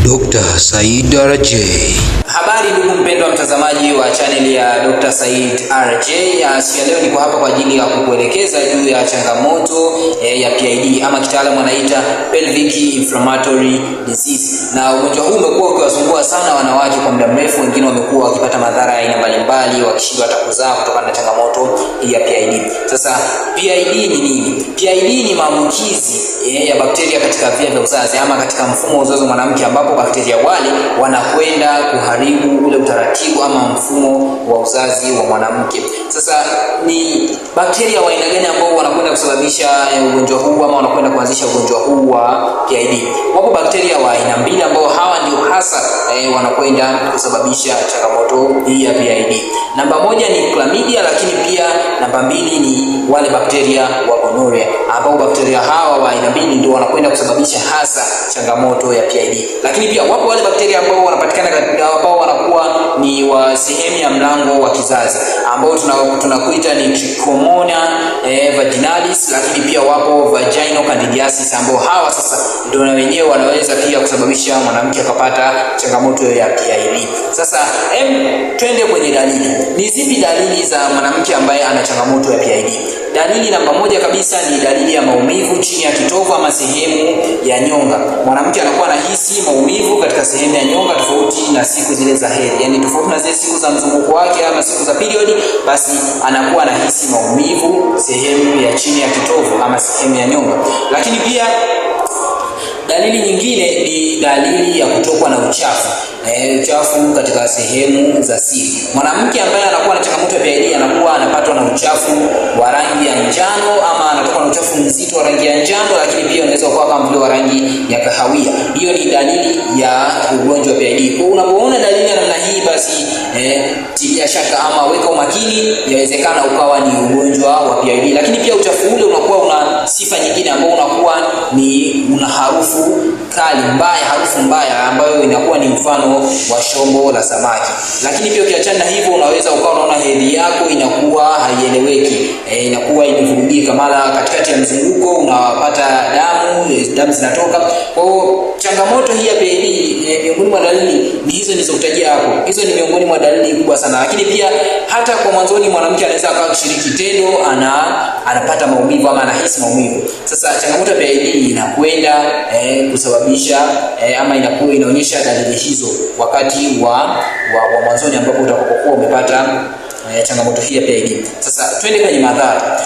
Dr. Said RJ. Habari ndugu mpendwa mtazamaji wa channel ya Dr. Said RJ. Siku ya leo niko hapa kwa ajili ya kukuelekeza juu ya changamoto ya PID ama kitaalamu anaita pelvic inflammatory disease. Na ugonjwa huu umekuwa ukiwasumbua sana wanawake kwa muda mrefu, wengine wamekuwa wakipata madhara ya aina mbalimbali, wakishindwa hata kuzaa kutokana na changamoto ya PID. Sasa PID ni nini? PID ni maambukizi ya bakteria katika via vya uzazi ama katika mfumo wa uzazi wa mwanamke, ambapo bakteria wale wanakwenda kuharibu ule utaratibu ama mfumo wa uzazi wa mwanamke. Sasa ni bakteria wa aina gani ambao wanakwenda kusababisha ugonjwa huu ama wanakwenda kuanzisha ugonjwa huu wa PID? Wapo bakteria wa aina mbili ambao hawa ndio hasa wanakwenda kusababisha changamoto hii ya PID. Namba moja ni chlamydia, lakini pia namba mbili ni wale bakteria wa gonorrhea, ambao bakteria hawa wa aina mbili ndio wanakwenda kusababisha hasa changamoto ya PID. Lakini pia wapo wale bakteria ambao wanapatikana ambao wanakuwa ni wa sehemu ya mlango wa kizazi, ambao tunakuita ni Trichomonas vaginalis, lakini pia wapo vaginal candidiasis, ambao hawa sasa ndio na wenyewe wanaweza pia kusababisha mwanamke akapata changamoto ya PID. Sasa twende kwenye dalili. Ni zipi dalili za mwanamke ambaye ana changamoto ya PID? Dalili namba moja kabisa ni dalili ya maumivu chini ya kitovu ama sehemu ya nyonga. Mwanamke anakuwa anahisi maumivu katika sehemu ya nyonga tofauti na siku zile za hedhi. Yaani tofauti na zile siku za mzunguko wake ama siku za period, basi anakuwa anahisi maumivu sehemu ya chini ya kitovu ama sehemu ya nyonga. Lakini pia dalili nyingine ni dalili ya kutokwa na uchafu. Uchafu katika sehemu za siri. Mwanamke ambaye anakuwa na changamoto ya PID anakuwa anapatwa na uchafu wa rangi ya njano ama anatoka na uchafu mzito wa rangi ya njano, lakini pia unaweza kuwa kama vile wa rangi ya kahawia. Hiyo ni dalili ya ugonjwa wa PID. Kwa unapoona dalili ya namna hii, basi tilia shaka ama weka umakini, yawezekana ukawa ni ugonjwa wa PID. Lakini pia uchafu ule unakuwa una sifa nyingine, ambao unakuwa ni una harufu kali mbaya, harufu mbaya ambayo inakuwa ni mfano wa shombo la samaki. Lakini pia ukiachana hivyo, unaweza ukawa unaona hedhi yako inakuwa haieleweki, inakuwa imevurugika, mara katikati ya mzunguko unapata damu zinatoka. Kwa hiyo changamoto hii ya PID, miongoni mwa dalili ni hizo nilizokutajia hapo. Hizo ni miongoni mwa dalili kubwa sana. Lakini pia hata kwa mwanzoni mwanamke anaweza akawa kushiriki tendo anapata maumivu ama anahisi maumivu. Sasa changamoto ya PID inakwenda kusababisha ama inaonyesha dalili hizo wakati wa mwanzoni ambapo utakapokuwa umepata changamoto hii ya PID. Sasa twende kwenye madhara.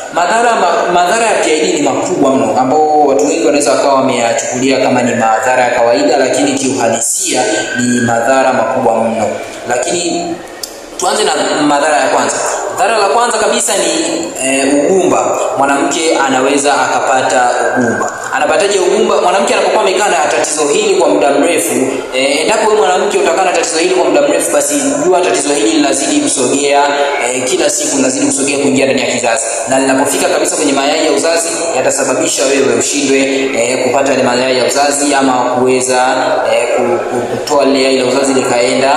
Madhara ya PID ni makubwa mno, ambao watu wengi wanaweza wakawa wameyachukulia kama ni madhara ya kawaida, lakini kiuhalisia ni madhara makubwa mno. Lakini tuanze na madhara ya kwanza. Dhara la kwanza kabisa ni ugumba. Mwanamke anaweza akapata ugumba. Anapataje ugumba? Mwanamke anapokuwa amekaa na tatizo hili kwa muda mrefu, endapo wewe mwanamke utakaa na tatizo hili kwa muda mrefu, basi jua tatizo hili linazidi kusogea, kila siku linazidi kusogea kuingia ndani ya kizazi, na linapofika kabisa kwenye mayai ya uzazi yatasababisha wewe ushindwe kupata ile mayai ya uzazi ama kuweza kutoa ile yai la uzazi likaenda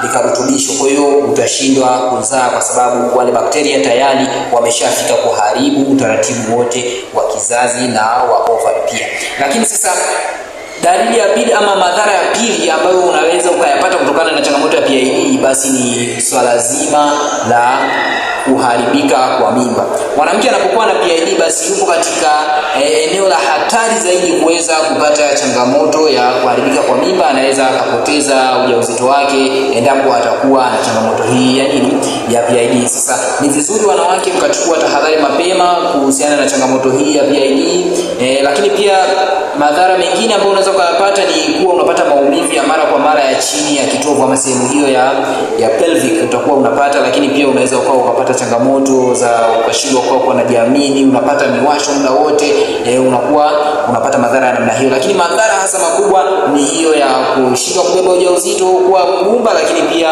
likarutubishwa. Kwa hiyo utashindwa kuzaa kwa sababu wale bakteria tayari wameshafika kuharibu utaratibu wote wa kizazi na wa ovari pia. Lakini sasa dalili ya pili ama madhara ya pili ambayo unaweza ukayapata kutokana na changamoto ya PID, basi ni swala zima la kuharibika kwa mimba. Mwanamke anapokuwa na PID, basi yupo katika eneo la hatari zaidi kuweza kupata changamoto ya kuharibika kwa mimba. Anaweza akapoteza ujauzito wake endapo atakuwa na changamoto hii ya PID. Sasa ni vizuri wanawake mkachukua tahadhari mapema kuhusiana na changamoto hii ya PID. Lakini pia madhara mengine ambayo unaweza kupata ni kuwa unapata maumivu ya mara kwa mara ya chini ya kitovu ama sehemu hiyo ya pelvic utakuwa unapata. Lakini pia unaweza ukapata changamoto za ukashindwa kwa kujiamini, unapata miwasho muda wote, unakuwa unapata madhara ya namna hiyo. Lakini madhara hasa makubwa ni hiyo ya kushindwa kubeba ujauzito kwa mgumba, lakini pia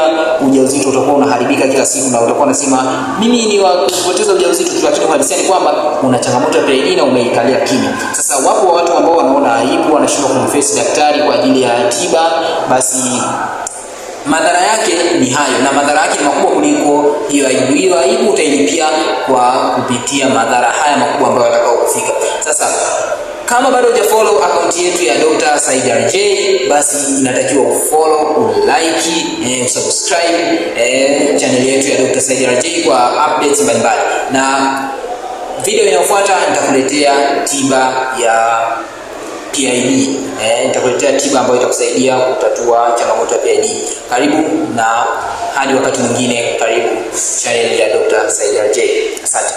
ujauzito utakuwa unaharibika kila siku na utakuwa unasema mimi ni wa kupoteza ujauzito tu, lakini uhalisia ni kwamba una changamoto ya PID na umeikalia kimya. Sasa wapo watu ambao wanaona aibu, wanashindwa kumface daktari kwa ajili ya tiba, basi madhara yake ni hayo, na madhara yake ni makubwa kuliko hiyo aibu. Hiyo aibu utailipia kwa kupitia madhara haya makubwa ambayo yatakao kufika. Sasa Kama bado hujafollow account yetu ya Dr. Said RJ, basi inatakiwa ufollow, ulike, usubscribe channel yetu ya Dr. Said RJ kwa updates mbalimbali. Na video inayofuata nitakuletea tiba ya PID. Nitakuletea tiba ambayo itakusaidia kutatua changamoto ya PID. Karibu, na hadi wakati mwingine, karibu channel ya Dr. Said RJ. Asante.